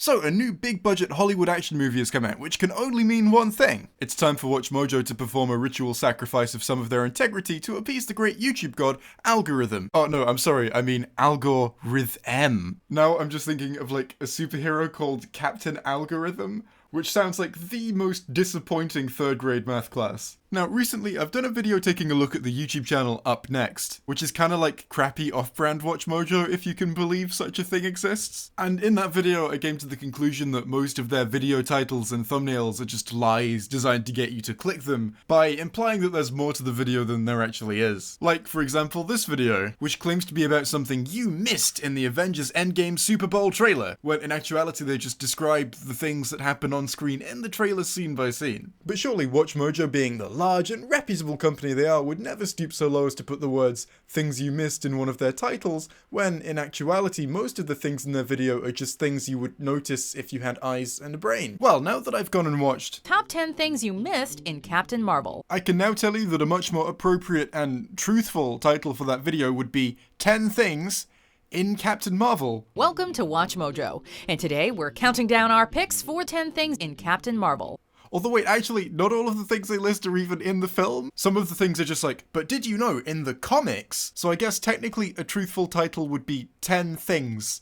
So, a new big-budget Hollywood action movie has come out, which can only mean one thing. It's time for WatchMojo to perform a ritual sacrifice of some of their integrity to appease the great YouTube god, Algorithm. Oh no, I'm sorry, I mean Algorithm. Now I'm just thinking of like a superhero called Captain Algorithm, which sounds like the most disappointing third grade math class. Now, recently I've done a video taking a look at the YouTube channel Up Next, which is kinda like crappy off-brand WatchMojo, if you can believe such a thing exists. And in that video I came to the conclusion that most of their video titles and thumbnails are just lies designed to get you to click them, by implying that there's more to the video than there actually is. Like, for example, this video, which claims to be about something you missed in the Avengers Endgame Super Bowl trailer, when in actuality they just describe the things that happen on screen in the trailer scene by scene. But surely WatchMojo, being the large and reputable company they are, would never stoop so low as to put the words "things you missed" in one of their titles, when in actuality most of the things in their video are just things you would notice if you had eyes and a brain. Well, now that I've gone and watched Top 10 Things You Missed in Captain Marvel, I can now tell you that a much more appropriate and truthful title for that video would be 10 Things in Captain Marvel. Welcome to WatchMojo, and today we're counting down our picks for 10 things in Captain Marvel. Although wait, actually, not all of the things they list are even in the film. Some of the things are just like, but did you know, in the comics? So I guess technically a truthful title would be 10 Things.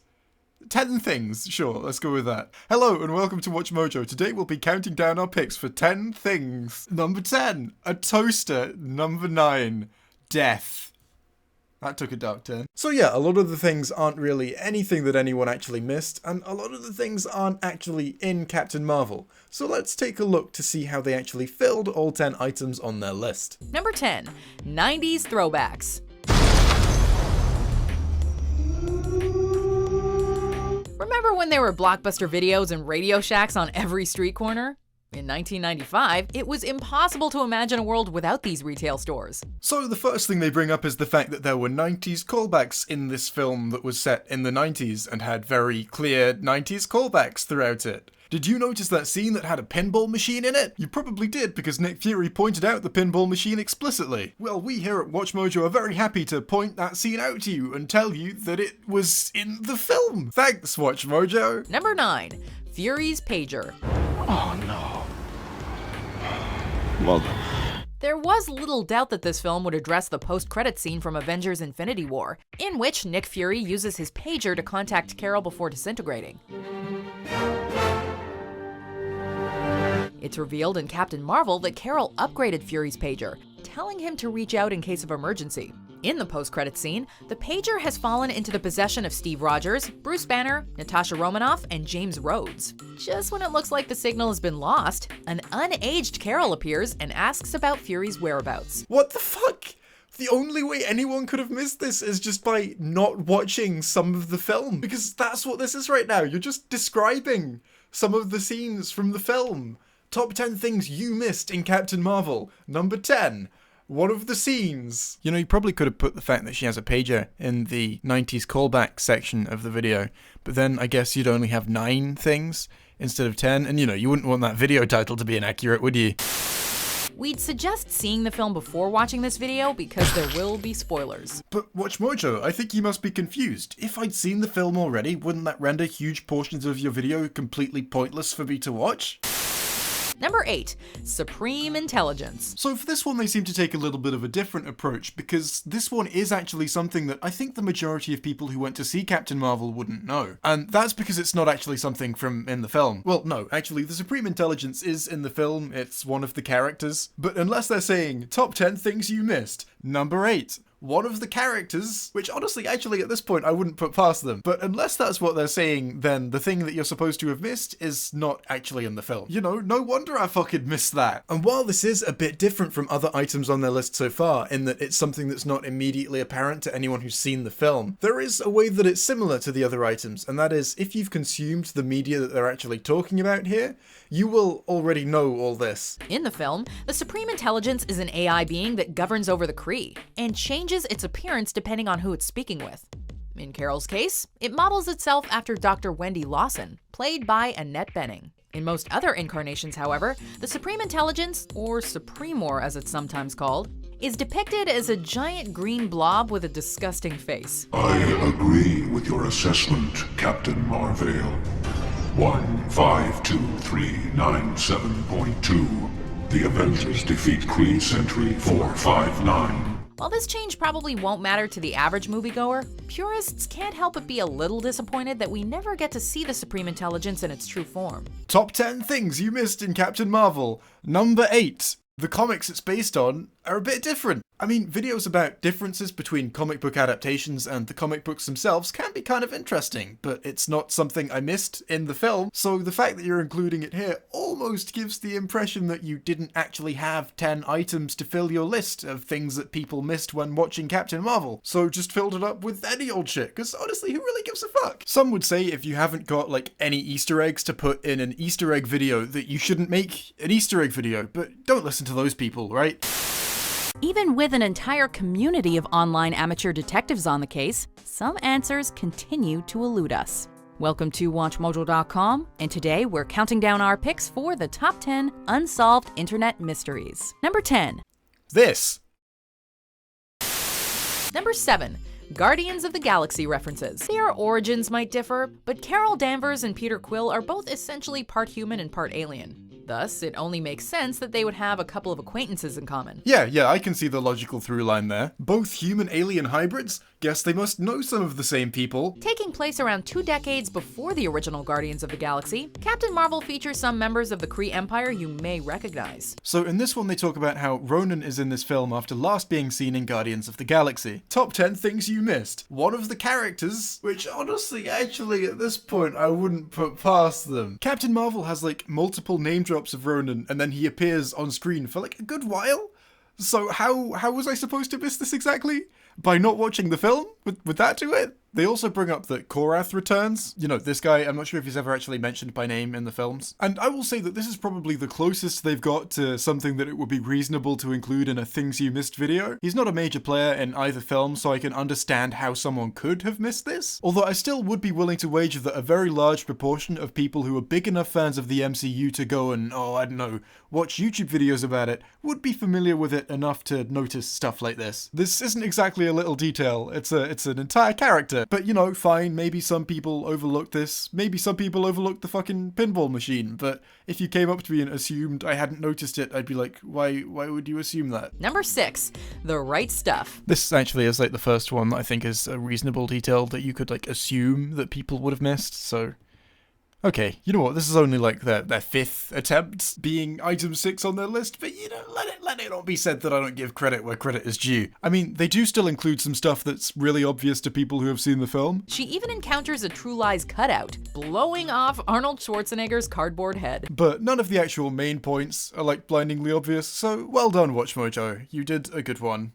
10 Things, sure, let's go with that. Hello and welcome to WatchMojo. Today we'll be counting down our picks for 10 things. Number 10, a toaster. Number 9, death. That took a dark turn. So yeah, a lot of the things aren't really anything that anyone actually missed, and a lot of the things aren't actually in Captain Marvel. So let's take a look to see how they actually filled all 10 items on their list. Number 10, 90s throwbacks. Remember when there were Blockbuster videos and Radio Shacks on every street corner? In 1995, it was impossible to imagine a world without these retail stores. So the first thing they bring up is the fact that there were 90s callbacks in this film that was set in the 90s and had very clear 90s callbacks throughout it. Did you notice that scene that had a pinball machine in it? You probably did, because Nick Fury pointed out the pinball machine explicitly. Well, we here at WatchMojo are very happy to point that scene out to you and tell you that it was in the film. Thanks, WatchMojo. Number 9, Fury's pager. Oh no. Well done. There was little doubt that this film would address the post-credit scene from Avengers Infinity War, in which Nick Fury uses his pager to contact Carol before disintegrating. It's revealed in Captain Marvel that Carol upgraded Fury's pager, telling him to reach out in case of emergency. In the post-credit scene, the pager has fallen into the possession of Steve Rogers, Bruce Banner, Natasha Romanoff, and James Rhodes. Just when it looks like the signal has been lost, an unaged Carol appears and asks about Fury's whereabouts. What the fuck? The only way anyone could have missed this is just by not watching some of the film, because that's what this is right now. You're just describing some of the scenes from the film. Top 10 things you missed in Captain Marvel. Number 10. One of the scenes. You know, you probably could have put the fact that she has a pager in the 90s callback section of the video, but then I guess you'd only have 9 things instead of 10, and you know, you wouldn't want that video title to be inaccurate, would you? We'd suggest seeing the film before watching this video because there will be spoilers. But WatchMojo, I think you must be confused. If I'd seen the film already, wouldn't that render huge portions of your video completely pointless for me to watch? Number 8, Supreme Intelligence. So for this one they seem to take a little bit of a different approach, because this one is actually something that I think the majority of people who went to see Captain Marvel wouldn't know. And that's because it's not actually something from in the film. Well, no, actually the Supreme Intelligence is in the film, it's one of the characters. But unless they're saying, top 10 things you missed, number 8. One of the characters, which honestly, actually at this point I wouldn't put past them. But unless that's what they're saying, then the thing that you're supposed to have missed is not actually in the film. You know, no wonder I fucking missed that. And while this is a bit different from other items on their list so far, in that it's something that's not immediately apparent to anyone who's seen the film, there is a way that it's similar to the other items, and that is, if you've consumed the media that they're actually talking about here, you will already know all this. In the film, the Supreme Intelligence is an AI being that governs over the Kree, and changes its appearance depending on who it's speaking with. In Carol's case, it models itself after Dr. Wendy Lawson, played by Annette Bening. In most other incarnations, however, the Supreme Intelligence, or Supremor as it's sometimes called, is depicted as a giant green blob with a disgusting face. I agree with your assessment, Captain Marvel. 152397.2. The Avengers defeat Kree Sentry 459. While this change probably won't matter to the average moviegoer, purists can't help but be a little disappointed that we never get to see the Supreme Intelligence in its true form. Top 10 things you missed in Captain Marvel. Number 8. The comics it's based on are a bit different. I mean, videos about differences between comic book adaptations and the comic books themselves can be kind of interesting, but it's not something I missed in the film, so the fact that you're including it here almost gives the impression that you didn't actually have 10 items to fill your list of things that people missed when watching Captain Marvel, so just filled it up with any old shit, because honestly, who really gives a fuck? Some would say if you haven't got like any Easter eggs to put in an Easter egg video that you shouldn't make an Easter egg video, but don't listen to those people, right? Even with an entire community of online amateur detectives on the case, some answers continue to elude us. Welcome to WatchMojo.com, and today we're counting down our picks for the top 10 unsolved internet mysteries. Number 10. This. Number 7. Guardians of the Galaxy references. Their origins might differ, but Carol Danvers and Peter Quill are both essentially part human and part alien. Thus, it only makes sense that they would have a couple of acquaintances in common. Yeah, I can see the logical through line there. Both human-alien hybrids? Guess they must know some of the same people. Taking place around 2 decades before the original Guardians of the Galaxy, Captain Marvel features some members of the Kree Empire you may recognize. So in this one they talk about how Ronan is in this film after last being seen in Guardians of the Galaxy. Top 10 things you missed. One of the characters, which honestly, actually at this point I wouldn't put past them. Captain Marvel has like multiple name drops of Ronan and then he appears on screen for like a good while. So how was I supposed to miss this exactly? By not watching the film? Would that do it? They also bring up that Korath returns. You know, this guy, I'm not sure if he's ever actually mentioned by name in the films. And I will say that this is probably the closest they've got to something that it would be reasonable to include in a Things You Missed video. He's not a major player in either film, so I can understand how someone could have missed this. Although I still would be willing to wager that a very large proportion of people who are big enough fans of the MCU to go and, I don't know, watch YouTube videos about it, would be familiar with it enough to notice stuff like this. This isn't exactly a little detail, it's an entire character. But, you know, fine, maybe some people overlooked this. Maybe some people overlooked the fucking pinball machine. But if you came up to me and assumed I hadn't noticed it, I'd be like, why would you assume that? Number 6. The Right Stuff. This actually is like the first one that I think is a reasonable detail that you could like assume that people would have missed, so... Okay, you know what, this is only like their 5th attempt being item 6 on their list, but you know, let it not be said that I don't give credit where credit is due. I mean, they do still include some stuff that's really obvious to people who have seen the film. She even encounters a True Lies cutout, blowing off Arnold Schwarzenegger's cardboard head. But none of the actual main points are like blindingly obvious, so well done, WatchMojo. You did a good one.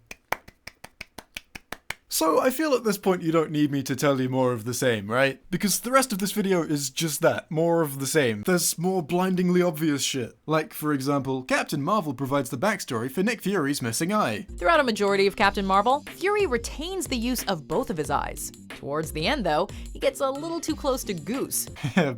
So I feel at this point you don't need me to tell you more of the same, right? Because the rest of this video is just that, more of the same. There's more blindingly obvious shit. Like, for example, Captain Marvel provides the backstory for Nick Fury's missing eye. Throughout a majority of Captain Marvel, Fury retains the use of both of his eyes. Towards the end, though, he gets a little too close to Goose.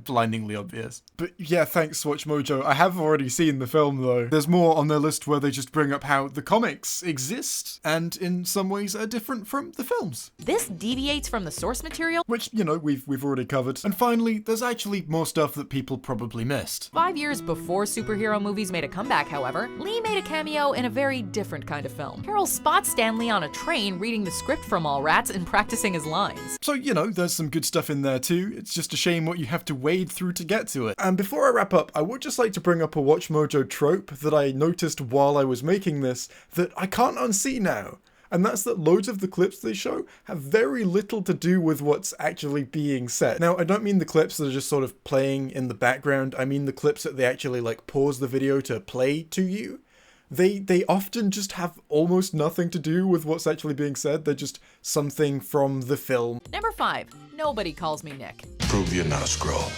Blindingly obvious. But yeah, thanks, WatchMojo. I have already seen the film, though. There's more on their list where they just bring up how the comics exist, and in some ways are different from the films. This deviates from the source material, which, you know, we've already covered. And finally, there's actually more stuff that people probably missed. 5 years before superhero movies made a comeback, however, Lee made a cameo in a very different kind of film. Carol spots Stan Lee on a train reading the script from Mallrats and practicing his lines. So, you know, there's some good stuff in there too. It's just a shame what you have to wade through to get to it. And before I wrap up, I would just like to bring up a WatchMojo trope that I noticed while I was making this that I can't unsee now. And that's that loads of the clips they show have very little to do with what's actually being said. Now, I don't mean the clips that are just sort of playing in the background. I mean the clips that they actually like pause the video to play to you. They often just have almost nothing to do with what's actually being said. They're just something from the film. Number 5. Nobody calls me Nick. Prove you're not a Skrull.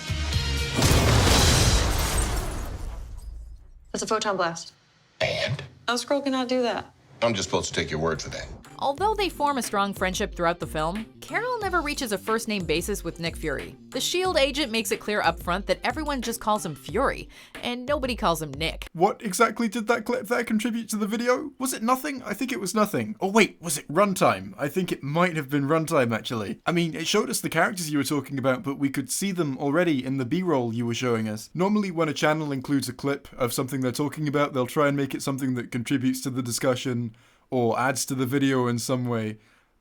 That's a photon blast. And? A Skrull cannot do that. I'm just supposed to take your word for that. Although they form a strong friendship throughout the film, Carol never reaches a first-name basis with Nick Fury. The S.H.I.E.L.D. agent makes it clear up front that everyone just calls him Fury, and nobody calls him Nick. What exactly did that clip there contribute to the video? Was it nothing? I think it was nothing. Oh wait, was it runtime? I think it might have been runtime actually. I mean, it showed us the characters you were talking about, but we could see them already in the B-roll you were showing us. Normally when a channel includes a clip of something they're talking about, they'll try and make it something that contributes to the discussion or adds to the video in some way.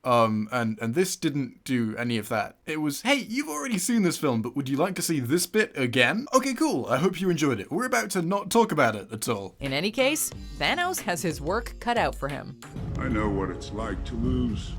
And this didn't do any of that. It was, hey, you've already seen this film, but would you like to see this bit again? Okay, cool. I hope you enjoyed it. We're about to not talk about it at all. In any case, Thanos has his work cut out for him. I know what it's like to lose.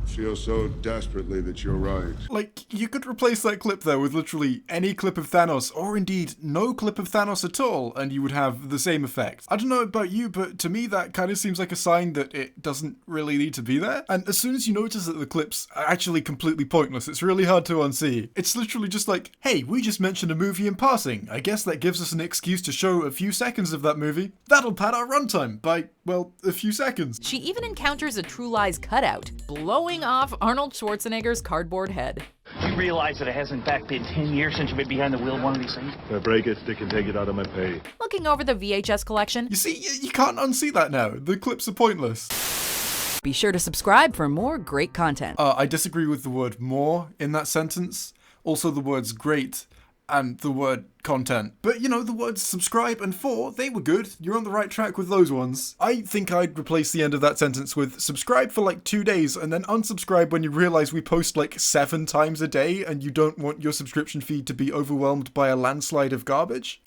Feel so desperately that you're right. Like, you could replace that clip there with literally any clip of Thanos, or indeed no clip of Thanos at all, and you would have the same effect. I don't know about you, but to me that kind of seems like a sign that it doesn't really need to be there. And as soon as you notice that the clips are actually completely pointless, it's really hard to unsee. It's literally just like, hey, we just mentioned a movie in passing. I guess that gives us an excuse to show a few seconds of that movie. That'll pad our runtime by, well, a few seconds. She even encounters a True Lies cutout, blowing off Arnold Schwarzenegger's cardboard head. You realize that it has in fact been 10 years since you've been behind the wheel of one of these things? If I break it, they can take it out of my pay. Looking over the VHS collection, You see, you can't unsee that now. The clips are pointless. be sure to subscribe for more great content. I disagree with the word more in that sentence. Also the words great and the word content. But you know, the words subscribe and for, they were good. You're on the right track with those ones. I think I'd replace the end of that sentence with subscribe for like 2 days and then unsubscribe when you realize we post like 7 times a day and you don't want your subscription feed to be overwhelmed by a landslide of garbage.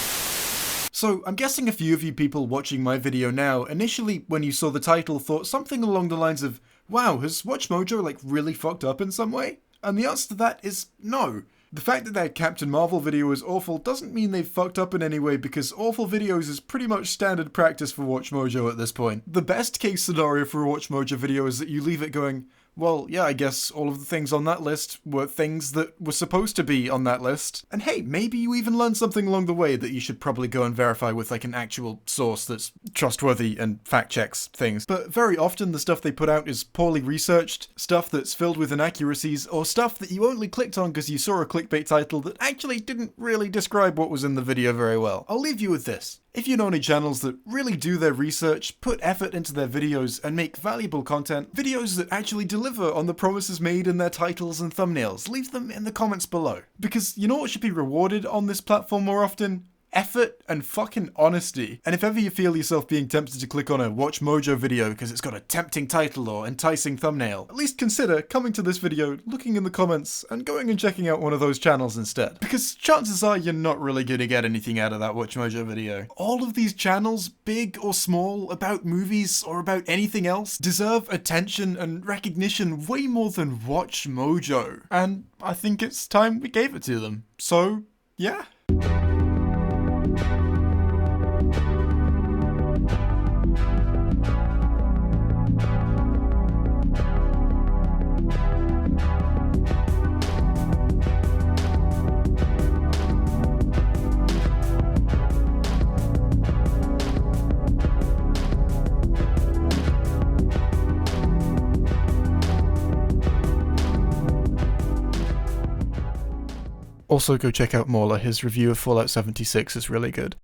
So, I'm guessing a few of you people watching my video now, initially when you saw the title thought something along the lines of, wow, has WatchMojo like really fucked up in some way? And the answer to that is no. The fact that their Captain Marvel video is awful doesn't mean they've fucked up in any way, because awful videos is pretty much standard practice for WatchMojo at this point. The best case scenario for a WatchMojo video is that you leave it going, well, yeah, I guess all of the things on that list were things that were supposed to be on that list. And hey, maybe you even learned something along the way that you should probably go and verify with like an actual source that's trustworthy and fact checks things. But very often the stuff they put out is poorly researched, stuff that's filled with inaccuracies, or stuff that you only clicked on because you saw a clickbait title that actually didn't really describe what was in the video very well. I'll leave you with this. If you know any channels that really do their research, put effort into their videos, and make valuable content, videos that actually deliver on the promises made in their titles and thumbnails, leave them in the comments below. Because you know what should be rewarded on this platform more often? Effort and fucking honesty. And if ever you feel yourself being tempted to click on a WatchMojo video because it's got a tempting title or enticing thumbnail, at least consider coming to this video, looking in the comments, and going and checking out one of those channels instead. Because chances are you're not really going to get anything out of that WatchMojo video. All of these channels, big or small, about movies or about anything else, deserve attention and recognition way more than WatchMojo. And I think it's time we gave it to them. So, yeah. Also go check out Mauler, his review of Fallout 76 is really good.